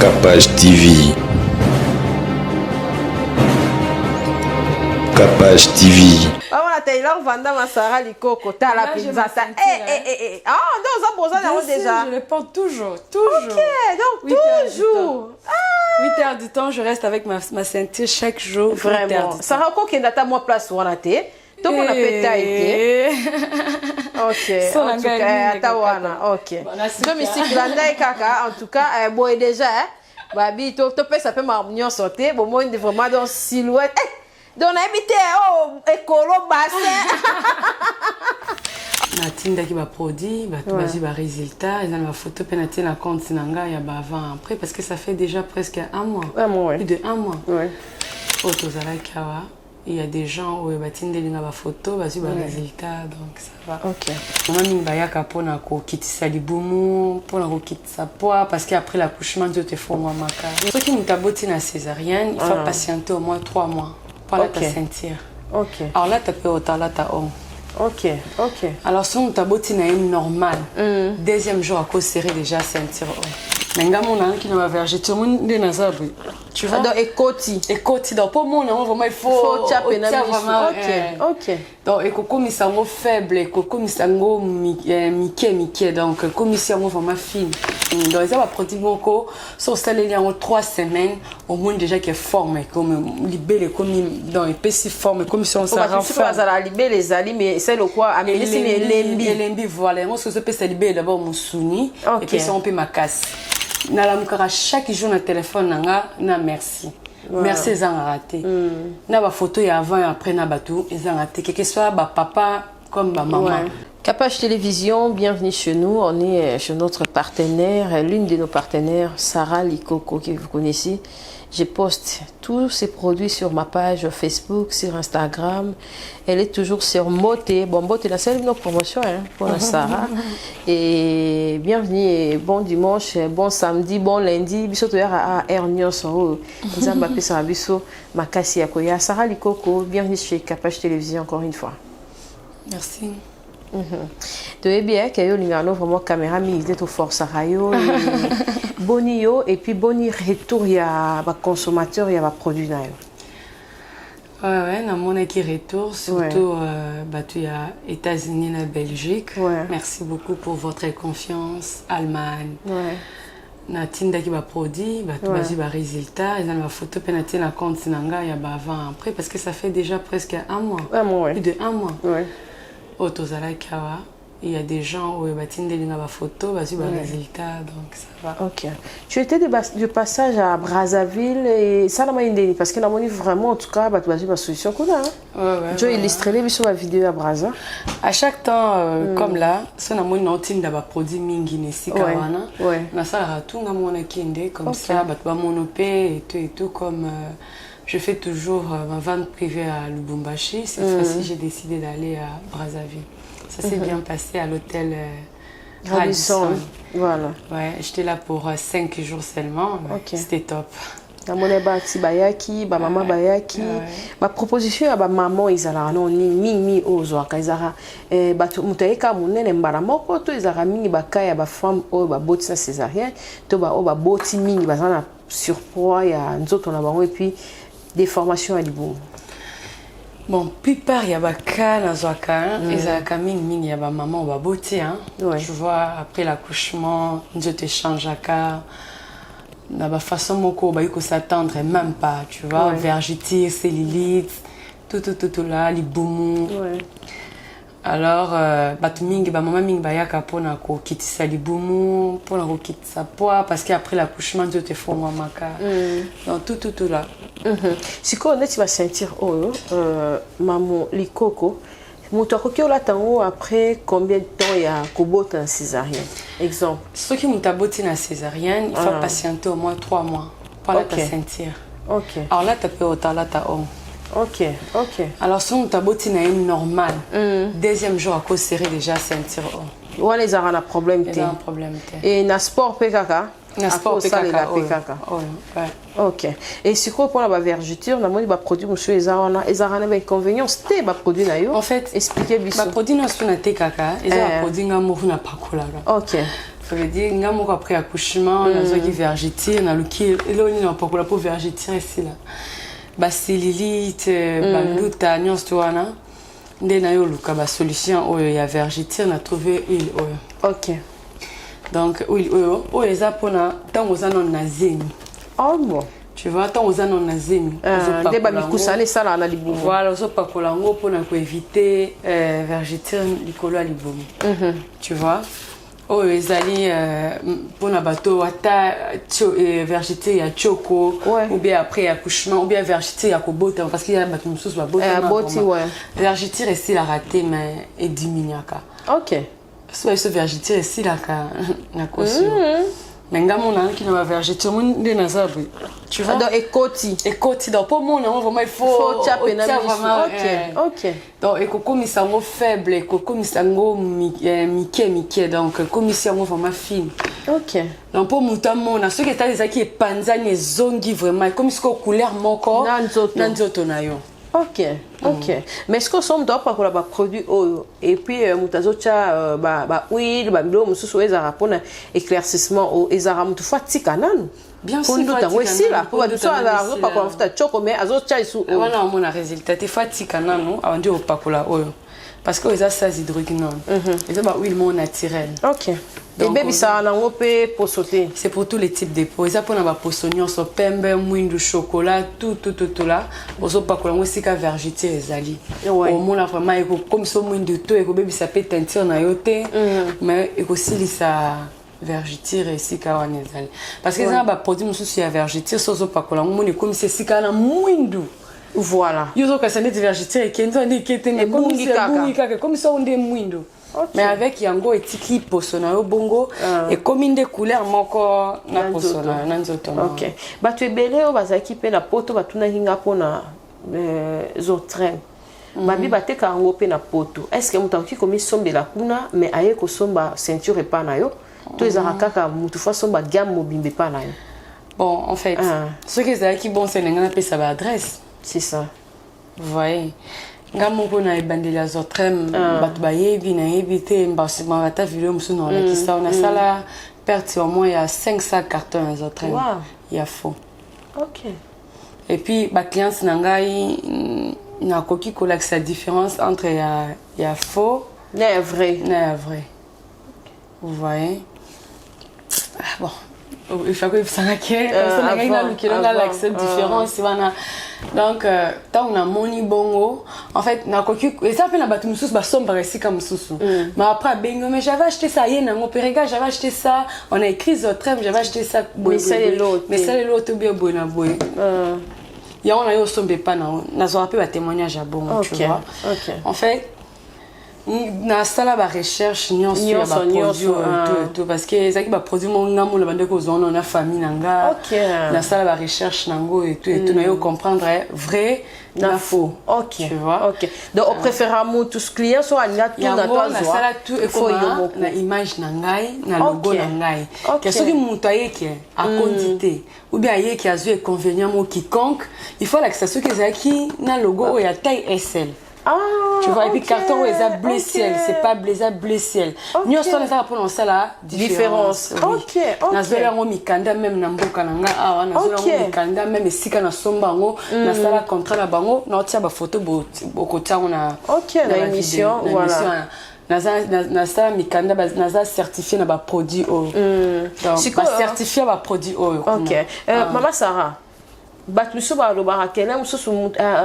Capage TV. Capage TV. On a Taylor Vanda Massara Likoko, t'as la pizza. Ah, non, ça pose déjà. Je le porte toujours, toujours. Ok, donc toujours. 8 heures du temps, je reste avec ma ceinture chaque jour. Vraiment. Ça raconte qu'il y a moi place où on a été. Donc on a pété. Ok. En tout cas, Atawana. Ok. Donc ici, Kaka, en tout cas, bon déjà, Babi, tu peux ça peut m'amener sauter. Bon, moi, il est vraiment dans silhouette. Donc on a habité au écolo bassin. Natinda qui va produit, va résultat, ils ont ma photo pénalité la compte sinanga ya ba avant après parce que ça fait déjà presque un mois. Plus de un mois. Ouais. Photos à la kawa. Il y a des gens où batinde linga ba photo, va suivre résultat donc ça va. OK. Maman minbayaka pona ko kitisa libumu, pona ko kitisa poids parce qu'après l'accouchement Dieu te fait moi maka. Ceux qui nous taboti na césarienne, il faut patienter au moins 3 mois pour la ceinture. OK. Alors là tu peux otala ta on. Ok, ok. Alors, si on t'a botté normal, deuxième jour, à cause serré déjà ceinture. Mais quand on a qui nous va vers jeter tout le monde dans la salle. Tu vois? Donc, écoti. Écoti. Donc, pour moi, vraiment, il faut. Taper dans le ok, ok. Donc, comme ils sont faibles, comme ils sont miqués. Donc, comme ils sont vraiment fines. Donc, ils ont produit beaucoup. Sur ça, il y a 3 semaines, au moins déjà qui est formé, comme libellé, comme dans les petits formes, comme si on s'en rend fort. On va libérer les aliments, mais c'est le quoi? Amélie, c'est les lembi. Les lembi, voilà. Moi, ce que je peux libérer d'abord mon souni. Et puis, ça, on peut ma casse. Nalamukara chaque jour na téléphone na merci. Merci ils ont raté. Na ba photo et avant et après na batou ils ont raté. Que soit ba papa comme ba maman. Capage Télévision, bienvenue chez nous. On est chez notre partenaire, l'une de nos partenaires, Sarah Likoko, que vous connaissez. Je poste tous ces produits sur ma page Facebook, sur Instagram. Elle est toujours sur Moté. Bon, Moté, la seule nos promotion pour la Sarah. Et bienvenue, et bon dimanche, bon samedi, bon lundi. Biso to à Ernion so. Nzamba pesa biso makasi ya koya. Sarah Likoko, bienvenue chez Capage Télévision encore une fois. Merci. Tu es bien qu'il y a vraiment caméra militaire au force à rayo boni yo et puis boni retour il y a ba consommateur il y a ba produit là. Ouais, na mon qui retour surtout tu y a États-Unis la Belgique. Merci beaucoup pour votre confiance Allemagne. Na tinda qui va produit va résultat ils ont ma photo pénalité la compte sinanga il y a avant après parce que ça fait déjà presque un mois. Plus de un mois. Il y a des gens où ils ont photo, résultat, donc ça va. Ok. Tu étais de passage à Brazzaville et ça n'a pas été parce que nous avons vraiment, en tout cas, tu as une solution. Tu as illustré sur la vidéo à Brazza. À chaque temps, comme là, si nous avons un produit mingi nesi kawana, na ça tout nous avons un comme ça, tu vas monopé et tout comme. Je fais toujours ma vente privée à Lubumbashi. Cette fois-ci, j'ai décidé d'aller à Brazzaville. Ça s'est bien passé à l'hôtel Radisson. Voilà. Ouais, j'étais là pour 5 jours seulement. C'était top. Maman bayaki, ma proposition à maman izala non ni ozwaka izara mutaika munene mbala moko to izara mingi bakaya ba femme o ba boti na césarienne to ba o ba boti mingi bazana surpoids ya nzoto na bango et puis des formations à Liboum. Bon, plupart il y a des cas dans ce cas, ils il y a des mamans ou beauté tu vois après l'accouchement, Dieu te change à cas. De la façon dont il faut s'attendre, même pas, tu vois, vergetire, cellulite, tout là, les boumous. Alors, maman mingi pona ko kitisa libumu, pona ko kitisa poids parce qu'après l'accouchement Dieu te fait moi maka. Donc tout là. Si tu vas sentir maman Likoko, moto akoki tango après combien de temps il y a kobota en césarienne? Exemple. Ceux qui m'ont taboti na césarienne, il faut patienter au moins 3 mois pour la ceinture. OK. Alors là tu peux otala ta on. Ok. Alors, si on t'a botté normal, deuxième jour, à cause serré déjà ceinture. Ouais, les arts ont un problème. Et na sport PKK. Na sport PKK. Ok. Et si on prend la vergeture, on a des produits monsieur les arts ont des inconvénients. C'était des produits là. En fait, expliquez bien. Les produits non sont na TKK. Ils ont produit un mouvement na pakola. Ok. ça veut dire nga moko après accouchement nazwaki vergeture naluki eloni na pakola po vergeture esila baselilite baluta nyonso wana nde nayo luka basolution oyo ya vergeture na trouvé huile oyo. Ok. Donc huile oyo eza mpona ntango oza nano na zemi. Oh bon. Tu vois, tant aux années on a zemi. Voilà, on pas colango pour éviter vergeture licolo à libomi. Tu vois, oh les alliés pour na bateau ata vergeture ya choco ou bien après accouchement ou bien vergeture ya kobota parce qu'il y a bateau mususu ba bota. Vergeture ici la raté mais est diminuaka. OK. Soit ce vergeture ici la ka na caution. Mais nga mona qui na vergeture mon de nazabu. Tu vois donc ekoti donc pour mon vraiment il faut taper na vraiment OK. Donc ekoko sango faible ekoko misango mike donc comme sango vraiment fine. OK. Donc pour muta mona ce qui est les qui panzani ezongi vraiment comme ce couleur moko na nzoto na yo. OK. Mais est-ce que somme doit pas coller produit oyo et puis mutazocha ba huile ba bilo mususu ezara pona éclaircissement o ezara mutu fatika nanu. Bien sûr, aussi là pour tout ça là pas quoi futa choco mais azocha isu voilà on a résultat te fatika nanu on dit au pakola oyo parce que eza sas hydroquinone eza ba huile mon naturel. OK. Et baby ça na ngope pour sauter. C'est pour tous les types de peau. Eza pona ba poisson so pembe mwindu chocolat tout là. Ozo pakola ngo sika vergeture ezali. Au moins vraiment eko comme so mwindu to eko baby ça peut teinture na yote mais eko silisa vergeture et sika wana ezali. Parce que ça ba produit mususu ya vergeture so zo pakola ngo ni comme c'est sika na mwindu. Voilà. Yozo ka sane de vergeture kendo ndi kete mais comme ça on dit mwindu. Okay. Mais avec yango etiki posona yo bongo et comme inde couleur moko na posona na nzoto. OK. Ba tu ebele o bazaki pe na poto batuna hinga pona zotrem. Babi bateka yango pe na poto. Est-ce que mutaki komi sombe la kuna mais aye ko somba ceinture e pa na yo? To ezaka kaka mutu fa somba gamme mobimbe pa na yo. Bon, en fait, ce qui est qui bon c'est ngana pe sa adresse. C'est ça. Vous voyez. Ngamoko na ebandela zotrem bat bayebi na ebité mbasima bata vidéo musu na la kisa on a ça là perte au moins il y a 500 cartons zotrem. Il y a faux. OK. Et puis ba clients na ngai na koki kola que sa différence entre il y a faux et vrai. Vous voyez. Bon. Il faut que ça n'aille ça n'aille pas que là l'accepte différence wana donc tant on a moni bongo en fait na koki et ça fait na batu mususu ba somba ici comme mususu mais après bengo mais j'avais acheté ça hier na mon pérega j'avais acheté ça on a écrit zotrem j'avais acheté ça mais ça les l'autre bien bon na boy ya on a yo sombe pas na zo rappel ba témoignage à bongo tu vois. En fait na sala ba recherche nyonso ya ba produit tout parce que ezaki ba produit mo ngamo le bande ko zona na famille nanga na sala ba recherche nango et tout na yo comprendre vrai na faux. OK. Tu vois. OK. Donc on préfère mo tous clients soit anga tout na toi na sala tout et faut na image nangai na logo nangai que ce qui mutu ayeke a quantité ou bien ayeke a zu inconvénient mo quiconque il faut que ça ce que ezaki na logo ya taille SL. Tu vois, et puis carton est à bleu ciel, c'est pas bleu ciel. Nous sommes là pour ça la différence. OK. Nazola ngo mikanda même na mboka nanga awa nazola ngo mikanda même esika na somba ngo na sala contrat na bango na otia ba photo bokotia na na émission voilà. Na sala mikanda naza certifié na ba produit o. Donc ba certifié ba produit o. OK. Maman Sarah batu so ba lo ba kena mususu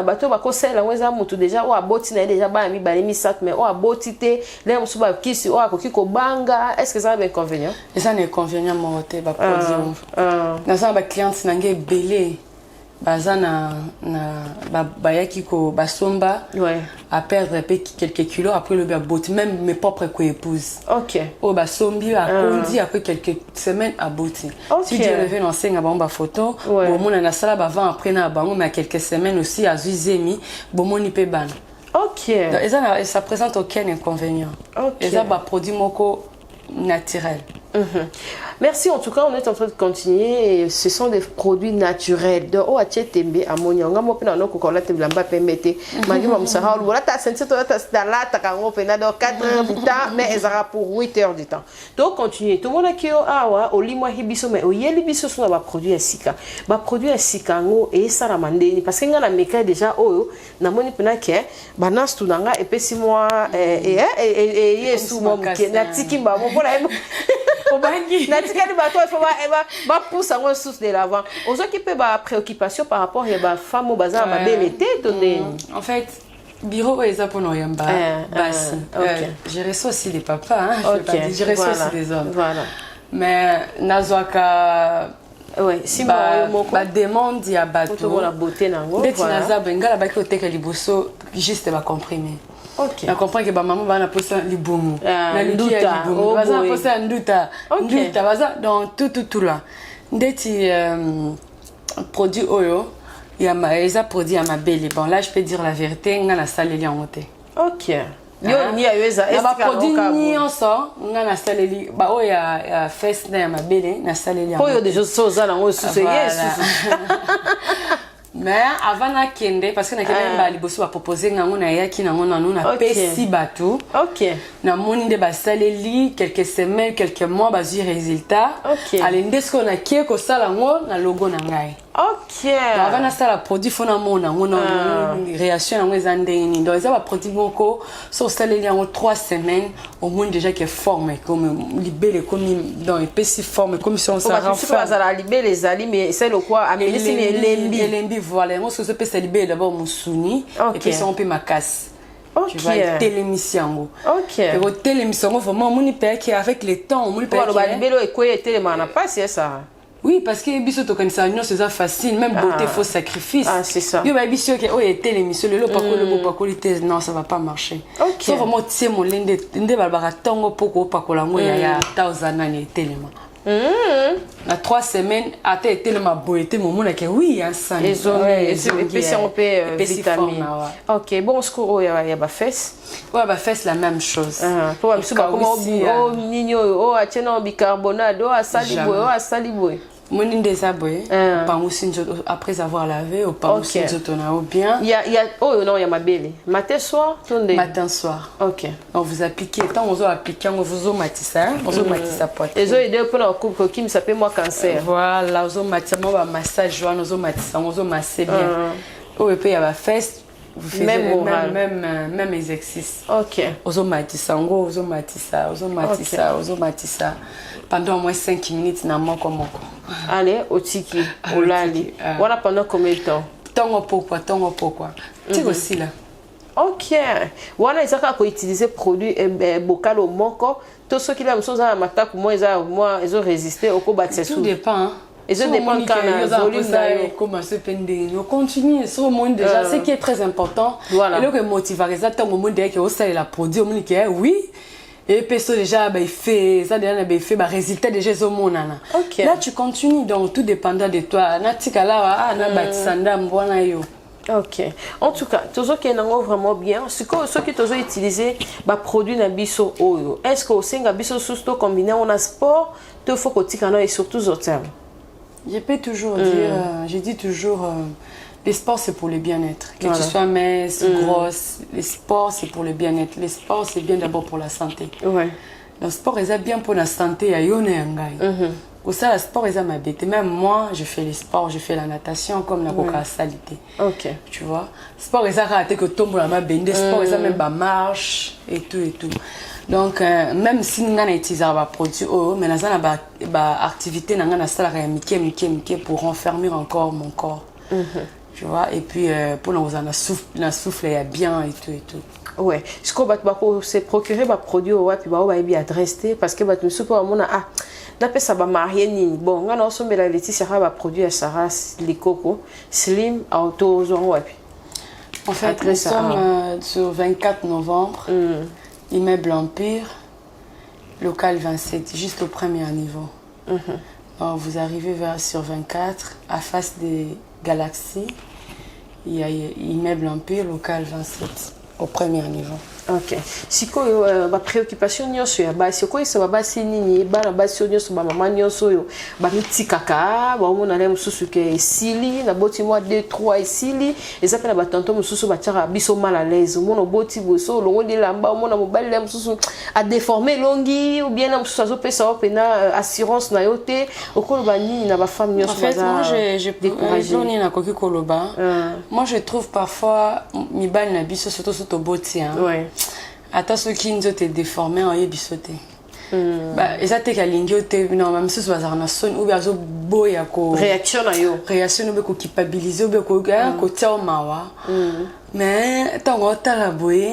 bato ba ko sela weza mutu déjà o aboti na déjà ba mi bali mi sat mais o aboti te le mususu ba kisi o akoki ko banga est-ce que ça a un inconvénient? Et ça n'est inconvénient monté ba produit na ça ba clients nange belé bazana na bayaki ko basomba à perdre quelques kilos après le bot même mes propres co-épouses. OK. Oh basombi a condi après quelques semaines à botti. Si Dieu revient en scène à ba photo bon mon na sala ba vend après na bango mais quelques semaines aussi à Zuizemi bon mon ipe ban. OK. Donc ça présente aucun inconvénient. OK. Et ça ba produit moko naturel. Merci, en tout cas, on est en train de continuer. Et ce sont des produits naturels. De oh, acheter tembe ammonia. On a mon pena no kokola te blamba pemete. Magi mam sara ou voilà ta sense toi ta là ta kango pena dans 4 heures du temps mais ezara pour 8 heures du temps. Donc continuer. Tout le monde qui awa o limwa hibiso mais o yeli biso so ba produit asika. Ba produit asika ngo e sara mandeni parce que ngana meka déjà oyo na moni pena ke banas tunanga et puis 6 mois et yesu mo ke na tikimba mo voilà na tikali bato il faut ba pousse en source de l'avant aux gens qui peuvent ba préoccupation par rapport à ba femme au bazar ba belete donné en fait bureau est pour nous yamba basi j'ai reçu aussi des papas j'ai reçu aussi des hommes voilà mais nazwaka ouais si ba demande ya bato pour la beauté nango voilà naza benga la ba ki oteka liboso juste ba comprimer. OK. On comprend que maman va na posa libumu. Na nduta. Baza posa nduta. Nduta baza dans tout là. Ndeti produit oyo ya eza produit ya mabele. Bon là je peux dire la vérité nga na saleli en moté. OK. Yo ni ayeza ba produit ni enso nga na saleli ba oyo ya fest na ya mabele na saleli en. Oyo déjà soza na ngo susu yesu. Mais avant na kende parce que na kende ba liboso ba proposer ngango na yaki nango na na pesi bato. OK. Na moni nde ba saleli quelques semaines quelques mois ba zu résultat. OK. Ale ndesko na kie ko sala ngo na logo na ngai. OK. Avant na sala produit fona mona ngona réaction ngo ezandeni. Donc ça ba produit moko so saleli ngo 3 semaines au moins déjà qui est formé comme libellé comme dans pesi forme comme si on ça renforce. Pas ça libellé les ali mais c'est le quoi améliser mais lembi voilà moi ce que c'est libellé d'abord musuni et puis ça on peut ma casse. OK. Tu vois télémission. OK. Et au télémission vraiment mon père qui avec le temps mon père. Voilà libellé et quoi tellement na pas c'est ça. Oui, parce que biso to kanisa non c'est ça facile même beauté faut sacrifice. Ah c'est ça. Yo ba biso que oh était l'émission le pas le beau pas non ça va pas marcher. OK. Faut vraiment tirer mon ndé balbara tongo poko pas ko la ngo ya 1000 ans tellement. Na 3 semaines ate tellement boité mon monde que oui un sang. Et puis si on peut vitamine. OK, bon ce qu'on y a ba fesse. Ouais ba fesse la même chose. Pour un suba comme oh nino oh ateno bicarbonate oh asaliboy. Mon indésaboué après avoir lavé au pas aussi au bien. Il y a oh non il y a ma belle. Matin soir, matin soir. OK. On vous appliquez tant on vous appliquer on vous matissa, on vous matissa poitrine. Les autres pour la coupe qui me s'appelle moi cancer. Voilà, on vous matissa moi massage on vous matissa, on vous masser bien. Oh et puis il y a la fesse vous faites même exercice. OK. On vous matissa, on vous matissa, pendant au moins 5 minutes na moko. Allez, au tiki, au lali. Voilà pendant combien de temps? Tango pourquoi. Tu aussi là. OK. Voilà, ils ont utilisé produit bocal au moko. Tout ce qui a chose à ma tape moi ils ont résisté au combat de ces tout dépend. Ils ont dépend quand volume commencer pending. On continue sur le monde déjà ce qui est très important. Voilà. Et le motiver ça tant au monde que au ça la produit au monde qui oui. Et puis ça déjà bah il fait ça déjà bah il fait bah résultat déjà au monde là. OK. Là tu continues donc tout dépendant de toi. Na tika là na batisanda mbona yo. OK. En tout cas, tous ceux qui n'ont vraiment bien, ceux qui ont utilisé bah produit na biso oyo. Est-ce que au singa biso susto combiné on a sport, te faut que tu et surtout aux termes. Je peux toujours dire je dis toujours le sport c'est pour le bien-être. Que tu sois mince, grosse, le sport c'est pour le bien-être. Le sport c'est bien d'abord pour la santé. Ouais. Le sport est bien pour la santé à yone ngai. Pour ça le sport est ma bête. Même moi je fais le sport, je fais la natation comme la coca salité. OK. Tu vois. Sport est raté que tombe la ma bende, sport est même ba marche et tout. Donc même si nous n'avons utilisé pas produit mais nous avons ba activité nous avons ça la pour renfermer encore mon corps. Tu vois et puis pour nous en souffler bien et tout. Ouais, ce qu'on va se procurer ba produit ouais puis ba bien adressé parce que ba me soupe mon na pesa ba marié ni bon nga na sombe la Laetitia ba produit à Sarah les coco slim auto ouais. En fait nous sommes sur 24 novembre. Immeuble Empire, local 27, juste au premier niveau. Alors, vous arrivez sur 24, à face des Galaxies, il y a immeuble Empire, local 27, au premier niveau. Ok. Sikoyo ba préoccupation nyonso ya basi ko isa babasi nini bana basi nyonso ba mama nyonso yo ba mitikaka ba omona le mususu ke esili na boti moi 2 3 esili eza pe na ba tonton mususu ba tshaka biso mal à l'aise omona boti boso longo de lamba omona mobali le mususu a déformer longi ou bien na mususu azopesa opena assurance na yote okolo ba nini na ba femme nyonso en fait moi je découragé na koki koloba moi je trouve parfois mibali na biso surtout boti hein ouais. Ata soki nzoto déformé en yebisote ba eza te kalingi te non même si bazar na son ou bien zo boya ko réaction na yo réaction be ko culpabiliser ou be ko ga ko tia mawa mais tango tala boye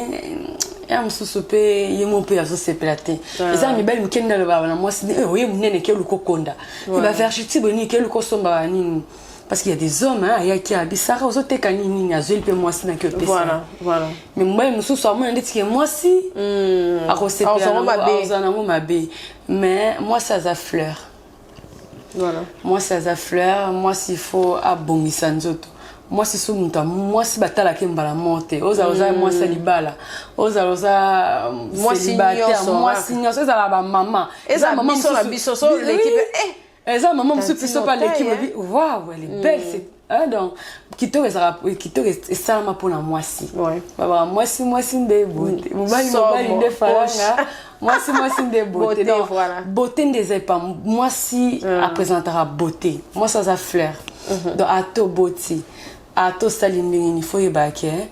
ya msusu pe yemo pe azo sepelate eza mi bali mukenda le baba na mwasi oye munene ke luko konda ba vergiti boni ke luko somba nini parce qu'il y a des hommes hein il y a qui abisara aux autres kanini azoli pe mwasi na ke pesa voilà mais moi msusu amona ndeti ke mwasi a resepela mabe mais moi ça a fleur voilà moi ça a fleur moi s'il faut abongisa nzoto moi si soumuta moi si batala ke mbala monte oza moi ça libala oza moi si moi si nyoso eza la maman eza maman biso l'équipe eza maman msusu so pas l'équipe waouh elle est belle c'est donc kitoko ça ma pour la moisi baba moisi nde beauté mobali nde faranga moisi nde beauté donc beauté des pas moisi représentera beauté moi ça a fleur donc ato beauté ato salindini il faut yebake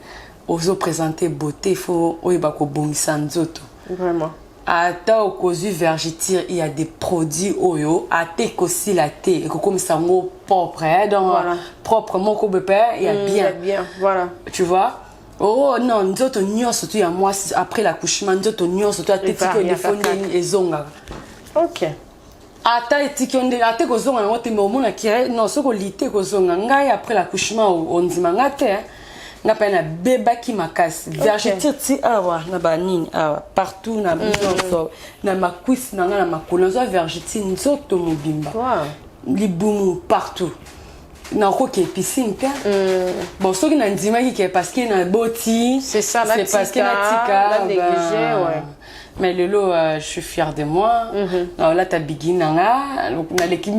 ozo présenter beauté il faut oyeba ko bongisa nzoto vraiment ata okozu vergiture il y a des produits oyo ate kosi la thé et comme ça mot propre donc voilà. Propre mon ko bepe il y a bien voilà tu vois oh non nzoto nyonso tu ya moi après l'accouchement nzoto nyonso tu atetiko de fondeni ezonga OK ata etikonde ate kozonga na mote omona kire non soko lité kozonga ngai après l'accouchement ondima ngate na pa na beba ki makasi vergiture ti awa na banini awa partout na biso na makwisi na nga na makolo zo vergiture nzoto mobimba libumu partout na koke piscine te bon soki na ndima ki parce que na boti c'est ça c'est parce que na tika négligé ouais. Mais Lolo, je suis fière de moi. Là, tu as bigin nanga. Na l'équipe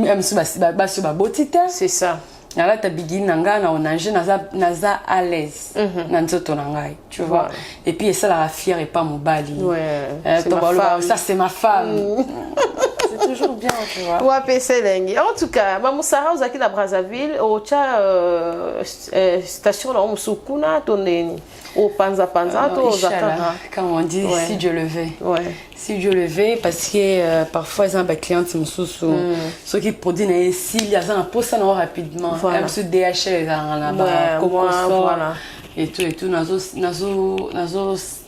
ba botite. C'est ça. Là, tu as bigin nanga na onange naza à l'aise. Na nzoto nangai, tu vois. Et puis ça la fière et pas mon bali. Ouais. Ça c'est ma femme. C'est toujours bien, tu vois. Ouais, PC Lengi. En tout cas, maman Sarah ozaki na Brazzaville, au cha station na Musukuna tondeni. Au panza comme on dit, si Dieu le veut. Si Dieu le veut, parce que parfois ils ont des clients qui me soucient. Ceux qui produisent ici, ils ont un poste rapidement. Même sur DHL, ils ont un et tout.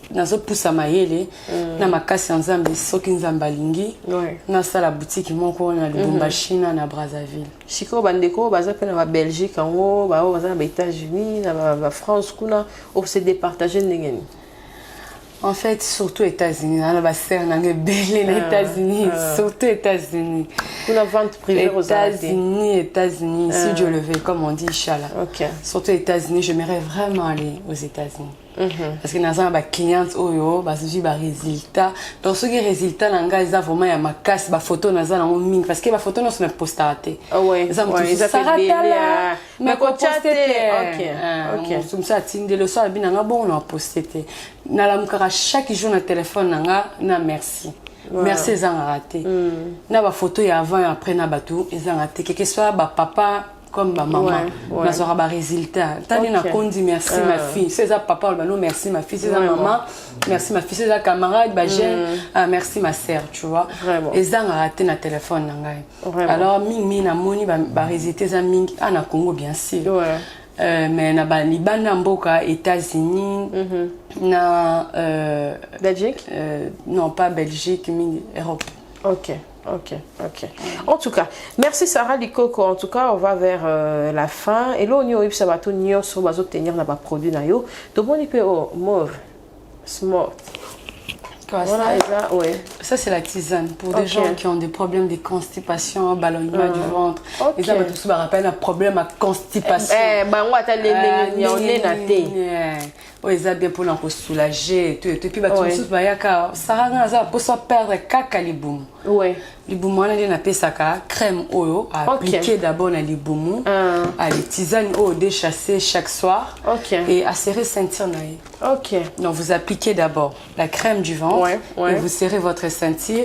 Nazo poussa mayele na makasi nzambe soki nzamba lingi na sala boutique moko na Lubumbashi na Brazzaville. Siko bandeko baza pe na Belgique ngo ba baza na États-Unis na France kuna on se départager ndengeni. En fait, surtout États-Unis, on va faire un belle les États-Unis, surtout États-Unis. Kuna vente privée aux États-Unis, si Dieu le veut, comme on dit, Inch'Allah. Surtout États-Unis, j'aimerais vraiment aller aux États-Unis. Parce que nous avons des clients qui ont des résultats. Donc, ce qui est résultat, ils ont vraiment ma casse, des photos, parce que les photos sont postées. Ah ouais, ils ont posté. Mais quand tu as comme ça, tu le soir, on a posté. Chaque jour, na téléphone, na merci. Merci, ils ont raté. Na ba photo et avant et après, na batou, ils ont raté. Quel que soit papa comme ma maman, na aura ba résultat. Tani na kondi merci ma fille. C'est ça papa, non merci ma fille. C'est ça maman, merci ma fille. C'est ça camarade, ba jeune, merci ma sœur, tu vois. Ils ont raté na téléphone na. Alors mingi na moni ba résultat za mingi na Congo bien sûr. Mais na ba libana mboka États-Unis na Belgique non pas Belgique mais Europe. OK. En tout cas, merci Sarah Likoko. En tout cas, on va vers la fin. Et là, on y a eu ça va tout nio sur bazo tenir na ba produit na yo. To boni pe o mauve smart. Ça c'est la tisane pour des gens qui ont des problèmes de constipation, ballonnement du ventre. Ils ont tous un problème à constipation. ils ont bien pour nous soulager et tout. Et puis, tout ça, ça a pour ça perdre caca liboum. Oui. Liboum, on a dit na crème oyo à appliquer d'abord na liboum, à les tisanes au déchasser chaque soir et à serrer ceinture naïe. Ok. Donc vous appliquez d'abord la crème du ventre et vous serrez votre ceinture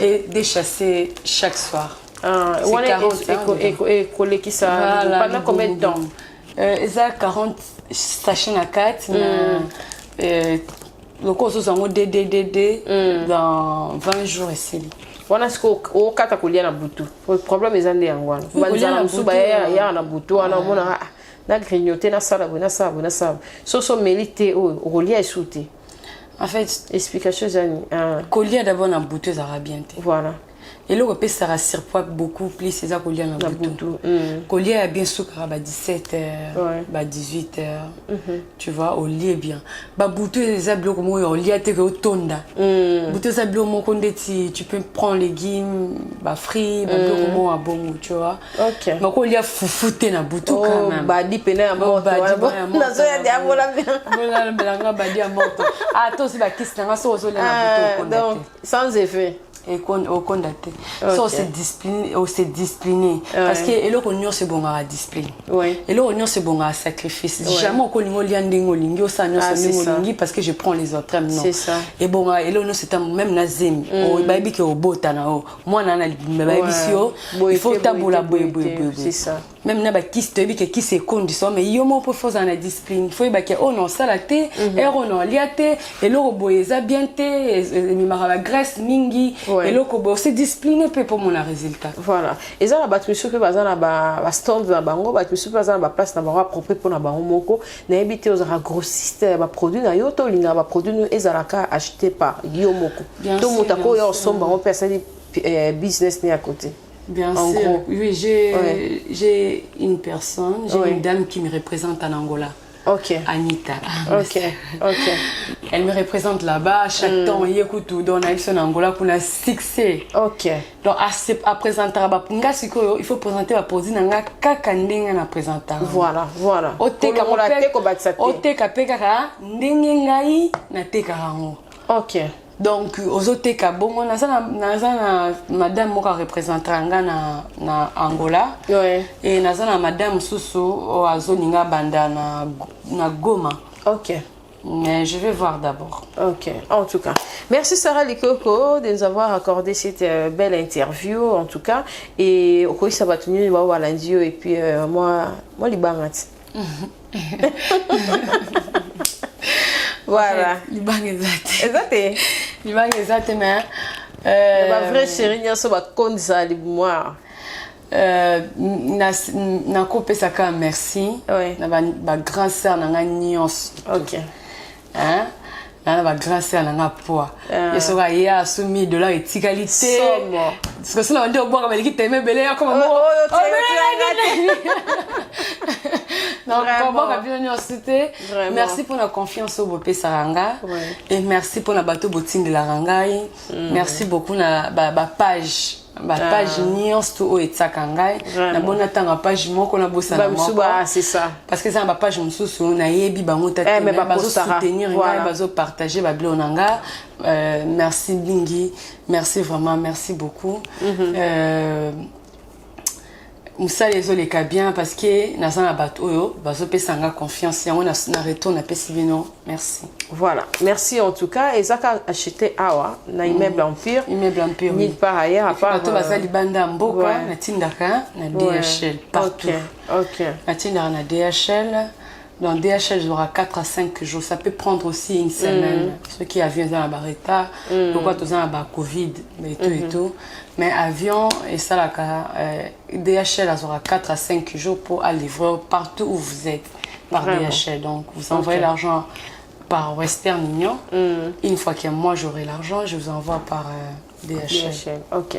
et déchassez chaque soir. Et coller qui ça pendant combien de temps? Ils ont 40 sachets à 4. Le cours sont dans 20 jours ici. Wana siko o kata kulia na butu. Le problème est ande yangwana. Banza msuba ya na butu ana mona na grignoter na sala bona sala. So mélité o rolia esouté. En fait, explication zani. Colia d'abord na butu ça va bien. Voilà. Et le repère ça rassure beaucoup plus c'est ça collier na butu. Collier a bien sucre à 17h, bah 18h. Tu vois, au lit bien. Bah butu les ablo comme au lit à te tonda. Butu les ablo mon condeti, tu peux prendre les légumes bah frits, bah comme à bon, tu vois. OK. Mais collier a foufouté na butu quand même. Bah di pena mort. Na zo ya dia bola bien. Bola belanga bah di mort. Ah toi c'est bah kiss na so so na butu. Donc sans effet. Et au condaté. Ça c'est discipliné parce que et le cognon c'est bon à discipline. Oui. Et le cognon c'est bon à sacrifice. Jamais au cognon liandingo lingo ça non c'est parce que je prends les autres non. C'est ça. Et bon et le c'est même nazem. Oh baby que au botana oh. Moi nana baby sio. Il faut taboula boy. C'est ça. Même na ba kiss te que qui c'est condition mais yo mo pour faire la discipline. Faut ba que oh non ça la té et oh non liaté et le boyeza bien té mi mara graisse mingi. Et le kobo c'est discipliné pour mon résultat. Voilà. Et ça la battu sur que bazana ba stand na bango battu sur bazana ba place na bango propre pour na bango moko na éviter aux grossistes ba produit na yo to linga ba produit ezalaka acheté par yo moko. To motako yo somba on personne business ni à côté. Bien sûr. Oui, j'ai une personne, j'ai une dame qui me représente en Angola. Ok. Anita. Ok. Elle me représente là-bas. Chaque temps, il écoute tout. Donc, on a eu en Angola pour un succès. Ok. Donc, à présenter, il faut présenter la produit. Kakandeng na présenter. Voilà. Oteka peka ndenge ngai na teka rango. Ok. Donc, aux autres cas, bon, on a madame qui représente na Angola. Oui. Et on a madame Soussou au Zoninga Banda na Goma. Ok. Mais je vais voir d'abord. Ok, en tout cas. Merci Sarah Likoko de nous avoir accordé cette belle interview, en tout cas. Et au coup, ça va tenir à lundi. Et puis, moi, l'Ibangat. Voilà. L'Ibang exact. Exact. Mais la vraie chérie, il y a ce qu'on dit ça, moi. Na coupé ça quand merci. Na ba grand sœur na nions. OK. Hein? Na ba grand sœur na poa. Et so ga ya soumis de la étigalité. Parce que sinon on dit au bon comme l'équipe t'aimait belé comme moi. Donc, merci pour la confiance au Bopé Saranga. Et merci pour la bateau bottine de la Rangaï. Merci beaucoup pour la page. La page Nions tout au Etsakangai. La bonne attente la page Moko na bossa na Moko. C'est ça. Parce que ça la page Moussou on a yebi bango tata mais bazo soutenir ngai bazo partager ba blonanga. Merci Bingi. Merci vraiment, merci beaucoup. Moussa les les bien parce que nous avons bateau, bazo pesanga confiance et on a retourné à Pessivino. Merci. Voilà, merci en tout cas. Et ça a acheté Awa, na immeuble Empire. Immeuble Empire. Ni par ailleurs à part. Bateau bazali banda mboka na tindaka na DHL partout. Ok. Na tindaka na DHL. Dans DHL, il y aura 4 à 5 jours. Ça peut prendre aussi une semaine. Ceux qui avions dans la barreta, pourquoi tous dans la Covid, mais tout et tout. Mais avion, et ça, là, DHL, il y aura 4 à 5 jours pour aller livrer partout où vous êtes par DHL. Donc, vous envoyez l'argent par Western Union. Une fois que moi, j'aurai l'argent, je vous envoie par DHL. Ok.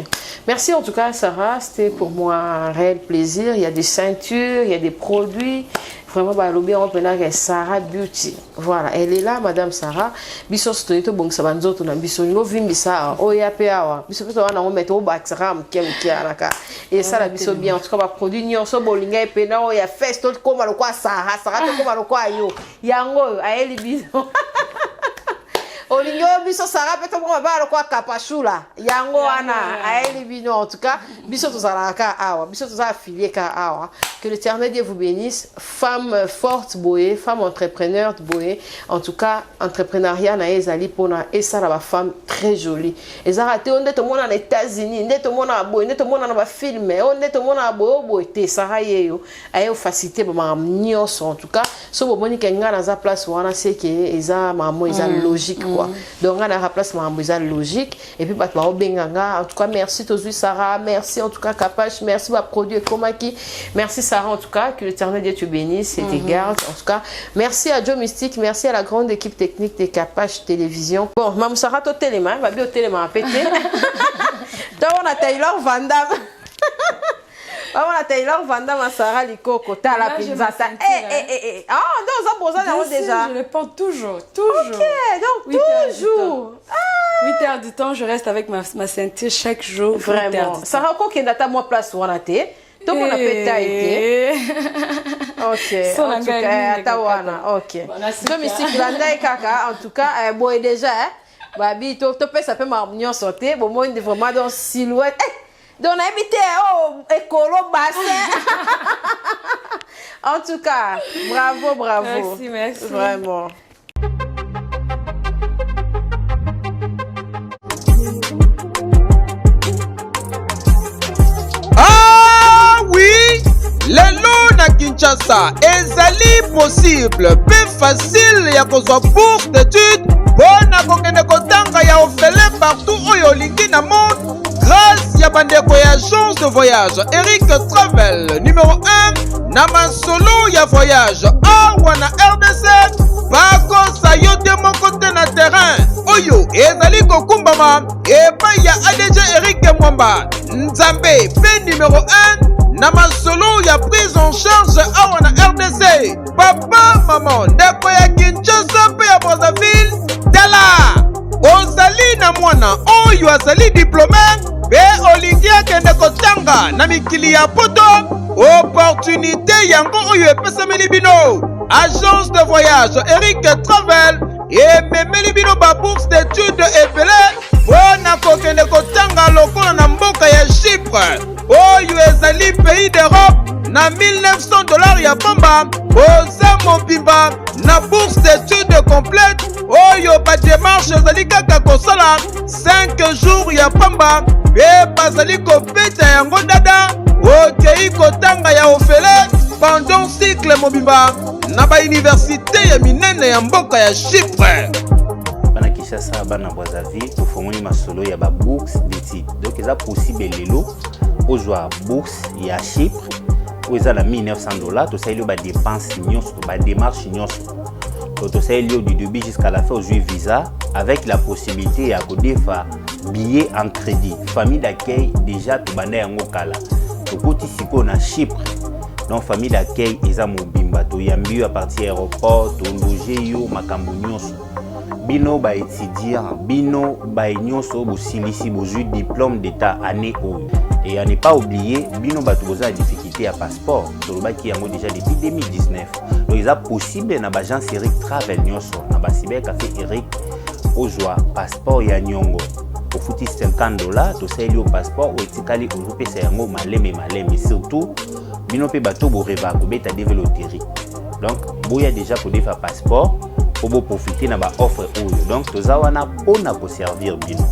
Merci en tout cas, Sarah. C'était pour moi un réel plaisir. Il y a des ceintures, il y a des produits. vraiment balobi on pena que Sarah Beauty. Voilà, elle est là madame Sarah. Biso stoito bon ça banzoto na biso ngo vimbisa o ya pe awa. Biso to wana on mettre au baxram kia naka. Et ça la biso bien en tout cas ba produit nyonso bolinga pena o ya festo comme le quoi Sarah to comme le quoi yo. Yango a eli biso. Olingo biso Sarah peut to ba le quoi kapachula. Yango ana a eli bino en tout cas biso to zalaka awa. Biso to za affilié ka awa. Que l'Éternel Dieu vous bénisse. Femme forte boé, femme entrepreneur boé. En tout cas, entrepreneuriat na ezali pona et ça la femme très jolie. Ezara te onde to mona na États-Unis, onde to mona boé, onde to mona na ba film, onde to mona boé te Sarah yeyo. Ayo facilité ba nyonso en tout cas. So bo boni kenga na za place wana c'est que eza mamo eza logique quoi. Donc on a la place mamo eza logique et puis ba ba benganga. En tout cas, merci Tozui Sarah, merci en tout cas Capache, merci ba produit Komaki. Merci Sarah, en tout cas, que l'Éternel Dieu te bénisse et te garde. En tout cas, merci à Joe Mystique, merci à la grande équipe technique des Capache Télévision. Bon, Mme Sarah, tu as téléma, va bien au téléma à péter. Donc, on a Taylor Van Damme. On a Taylor Van Damme à Sarah Likoko, t'as la pizza. Ah, non, on a besoin déjà. Je le porte toujours. Ok, donc toujours. 8 heures du temps, je reste avec ma ceinture chaque jour. Vraiment. Sarah, quoi qu'il y a moi place où on a été. Donc on a pété. Ok. En tout cas, Atawana. Ok. Domestique Landa et Kaka. En tout cas, bon et déjà, babi, tu peux ça peut m'amener sauter. Bon moi il est vraiment dans silhouette. Donc on a habité au écolo bassin. En tout cas, bravo. Merci. Vraiment. Lelo na Kinshasa ezali possible pe facile ya kozwa bourse d'études pona kokende kotanga ya ofele partout oyo olingi na monde grâce ya bandeko ya agence de voyage Eric Travel numéro 1 na masolo ya voyage awa na RDC bakosa yo te moko te na terrain oyo ezali kokumbama epai ya ADG Eric Mwamba Nzambe pe numéro 1 na masolo ya prise en charge awa na RDC papa maman ndeko ya Kinshasa pe ya Brazzaville tala ozali na mwana oyo azali diplômé pe olingi akende kotanga na mikili ya poto opportunité yango oyo epesameli bino agence de voyage Eric Travel ememeli bino ba bourse d'études ebele mpona kokende kotanga lokola na mboka ya Chypre oyo ezali pays d'Europe na $1900 ya pamba oza mobimba na bourse d'études complète oyo ba démarche ezali kaka kosala 5 jours ya pamba pe bazali kopeta yango dada okei kotanga ya ofele pendant cycle mobimba na ba université ya minene ya mboka ya Chypre. Bana Kinshasa bana Brazzaville tofongoli masolo ya ba bourse d'études donc eza possible lelo ozwa bourse ya Chypre oza na $1900 tosaeli ba dépense nyonso ba démarche nyonso tosaeli du début jusqu'à la fin ozwi visa avec la possibilité ya kodefa billet en crédit famille d'accueil déjà tobanda yango kala tokoti siko na Chypre donc famille d'accueil eza mobimba toyambi à partir aéroport tologe yo makambo nyonso bino ba étudiant bino ba nyonso bosilisi bozwi diplôme d'état année oyo et à ne pas oublier bino bato boza difficulté à passeport tolobaki yango déjà depuis 2019 donc eza possible na bagence Eric Travel nyonso na basiber café Eric ozwa passeport ya nyongo ofuti $50 tosaeli au passeport oetikali ozopesa yango maleme surtout bino pe bato boreba kobeta développerie donc boya déjà kodefa passeport pour profiter na ba offre oyo donc toza wana pona ko servir bino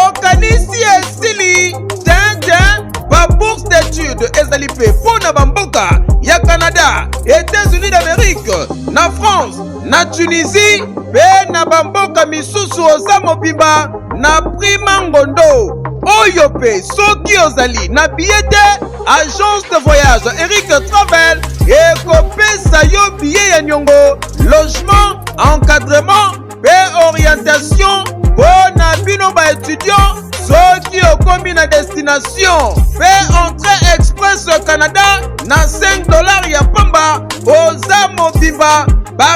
okanisi esili ba bourse d'études ezali pe pona bamboka ya Canada, États-Unis d'Amérique, na France, na Tunisie pe na bamboka misusu oza mobimba na prima ngondo oyo pe soki ozali na billet agence de voyage Eric Travel ekopesa yo billet ya nyongo logement encadrement pe orientation pona bino ba étudiant soki okomi na destination pe entrée express au Canada na $5 ya pamba oza mobimba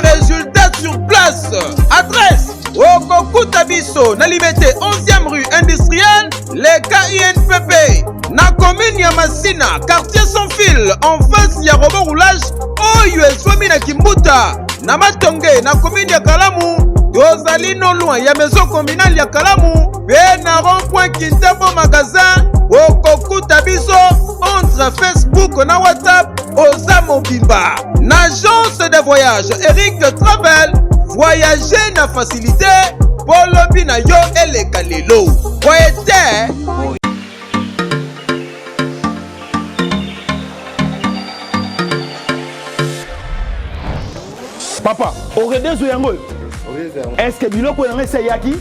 résultat sur place. Adresse okokuta biso na Liberté 11e rue industrielle les KINPP na commune ya Masina quartier sans fil en face ya robot roulage oyo eswami na Kimbuta na Matonge na commune ya Kalamu. Tozali non loin ya maison communale ya Kalamu pe na rond-point Kintambo magasin okokuta biso entre Facebook na WhatsApp oza mobimba na agence de voyage Eric Travel. Voyager na facilité polobi na yo eleka lelo voyete. Papa, oredezo yango est-ce que biloko yango eseyaki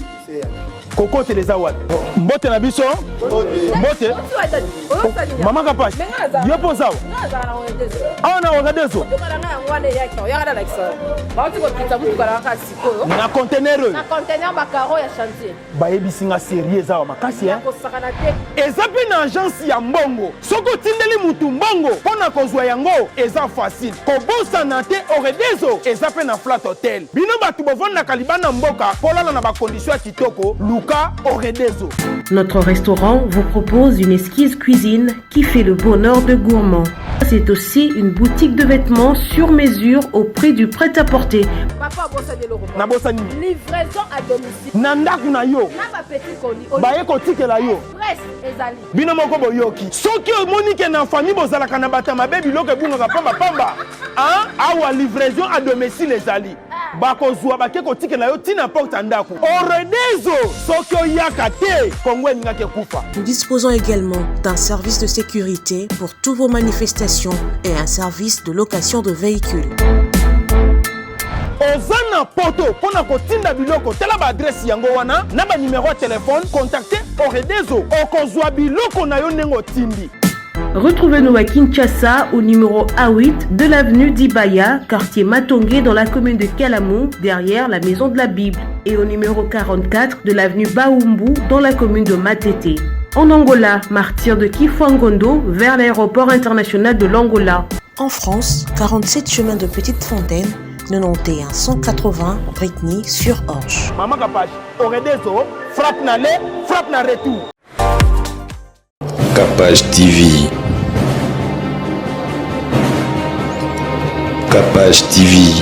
kokote les awad mbote na biso mbote mama kapashi yo posawa ana oredezo na conteneur bayebisi nga série ezawa makasi eza mpe na agence ya mbongo soki otindeli mutu mbongo mpo na kozwa yango eza facile kobosana te oredezo eza mpe na flat hotel bino bato bovandaka libanda mboka polala na bakondisio ya kitoko luka oredezo. Notre restaurant vous propose une exquise cuisine qui fait le bonheur de gourmands. C'est aussi une boutique de vêtements sur mesure au prix du prêt-à-porter. Livraison à domicile. Nandaku na yo. Baye kotikela yo. Bino moko boyoki. Soki omoni ke na famille bozalaka na bata mabe biloko ebungaka pamba pamba. Hein? Awa livraison à domicile ezali. Bakozwa bake kotikela yo tina porte ndaku. Oredezo soki oyaka te kongwe ningake kufa. Nous disposons également d'un service de sécurité pour toutes vos manifestations et un service de location de véhicules. Ozana poto pona kotinda biloko tela ba adresse yango wana na ba numéro de téléphone contactez Oredezo okozwa biloko na yo nengo tindi. Retrouvez-nous à Kinshasa au numéro A8 de l'avenue d'Ibaya, quartier Matonge dans la commune de Kalamu, derrière la maison de la Bible, et au numéro 44 de l'avenue Baumbu dans la commune de Matete. En Angola, martyr de Kifuangondo vers l'aéroport international de l'Angola. En France, 47 chemin de Petite Fontaine, 91 180 Brittany sur Orge. Maman Kapache, Oredezo, frappe na le, frappe na retour. Capage TV. Capage TV.